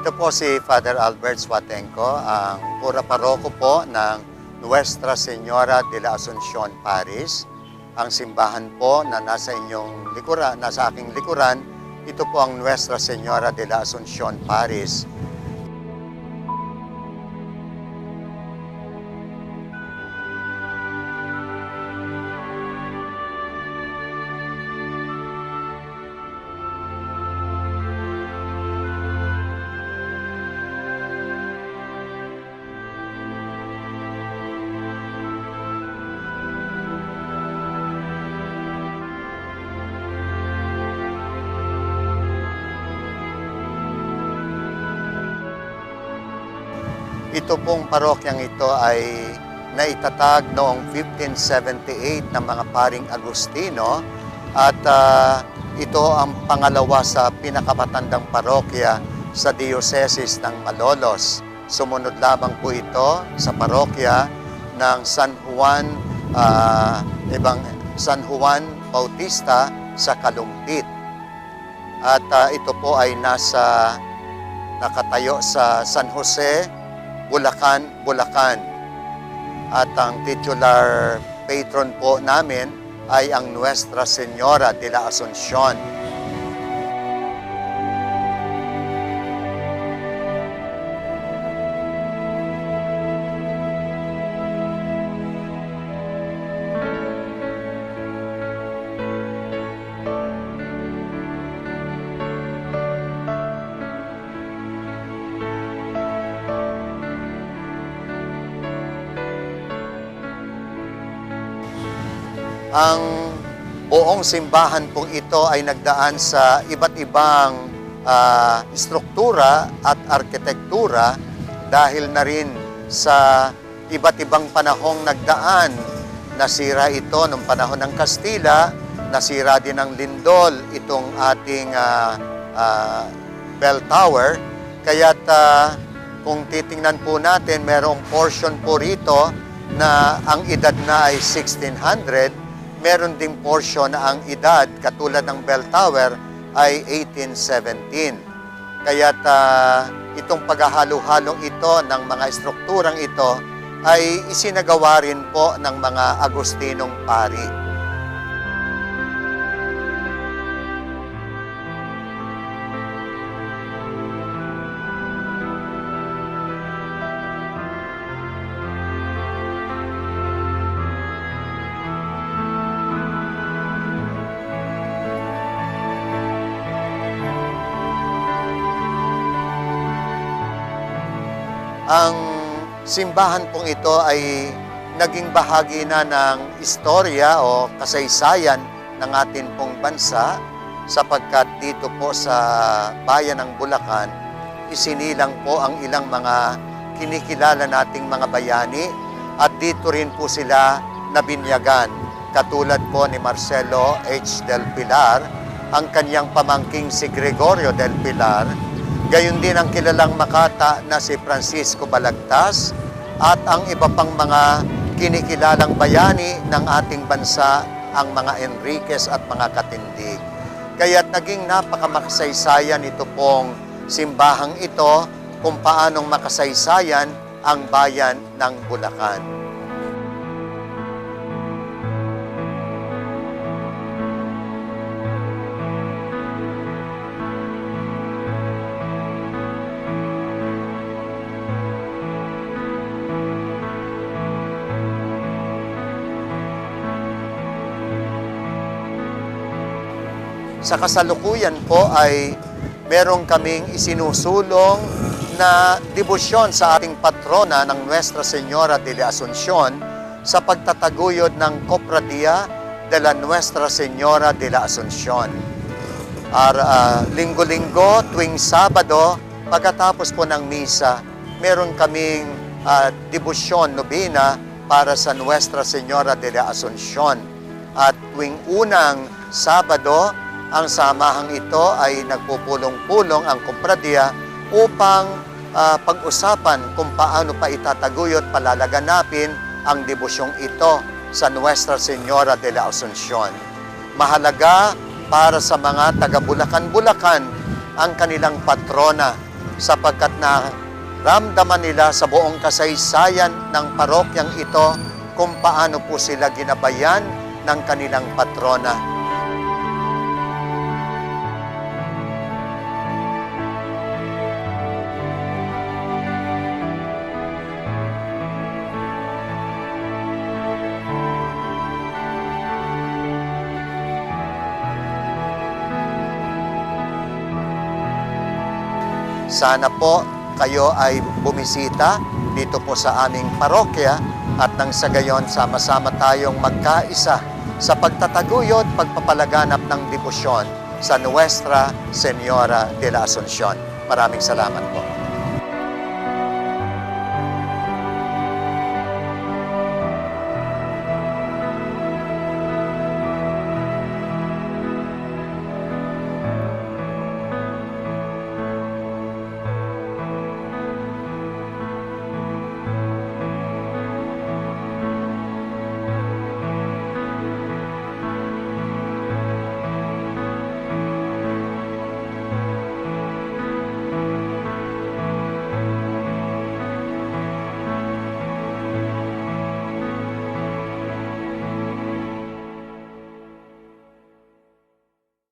Ito po si Father Albert Swatenko, ang pura paroko po ng Nuestra Señora de la Asuncion Parish. Ang simbahan po na nasa inyong likuran, nasa aking likuran, ito po ang Nuestra Señora de la Asuncion Parish. Ito pong parokyang ito ay naitatag noong 1578 ng mga paring Agustino at ito ang pangalawa sa pinakamatandang parokya sa Diocese ng Malolos. Sumunod lamang po ito sa parokya ng San Juan Bautista sa Kalumpit. At ito po ay nakatayo sa San Jose, Bulacan. At ang titular patron po namin ay ang Nuestra Señora de la Asuncion. Ang buong simbahan pong ito ay nagdaan sa iba't ibang struktura at arkitektura dahil na rin sa iba't ibang panahong nagdaan. Nasira ito noong panahon ng Kastila, nasira din ng lindol itong ating bell tower. Kaya't kung titingnan po natin, merong portion po rito na ang edad na ay 1600, meron ding portion na ang edad, katulad ng bell tower, ay 1817. Kaya't itong paghahalo-halong ito ng mga strukturang ito ay isinagawa rin po ng mga Agustinong pari. Ang simbahan pong ito ay naging bahagi na ng istorya o kasaysayan ng atin pong bansa sapagkat dito po sa bayan ng Bulacan, isinilang po ang ilang mga kinikilala nating mga bayani at dito rin po sila nabinyagan. Katulad po ni Marcelo H. del Pilar, ang kanyang pamangking si Gregorio del Pilar, gayon din ang kilalang Makata na si Francisco Balagtas at ang iba pang mga kinikilalang bayani ng ating bansa, ang mga Enriquez at mga Katindig. Kaya't naging napakamakasaysayan ito pong simbahang ito kung paanong makasaysayan ang bayan ng Bulacan. Sa kasalukuyan po ay meron kaming isinusulong na debosyon sa ating patrona ng Nuestra Señora de la Asuncion sa pagtataguyod ng Cofradia de la Nuestra Señora de la Asuncion. Linggo-linggo, tuwing Sabado, pagkatapos po ng misa, meron kaming debosyon, nobena para sa Nuestra Señora de la Asuncion. At tuwing unang Sabado, ang samahang ito ay nagpupulong-pulong ang Cofradia upang pag-usapan kung paano pa itataguyod, palalaganapin ang debosyong ito sa Nuestra Señora de la Asuncion. Mahalaga para sa mga taga-Bulacan-Bulacan ang kanilang patrona sapagkat naramdaman nila sa buong kasaysayan ng parokyang ito kung paano po sila ginabayan ng kanilang patrona. Sana po kayo ay bumisita dito po sa aming parokya at nang sa gayon sama-sama tayong magkaisa sa pagtataguyod, pagpapalaganap ng debosyon sa Nuestra Señora de la Asunción. Maraming salamat po.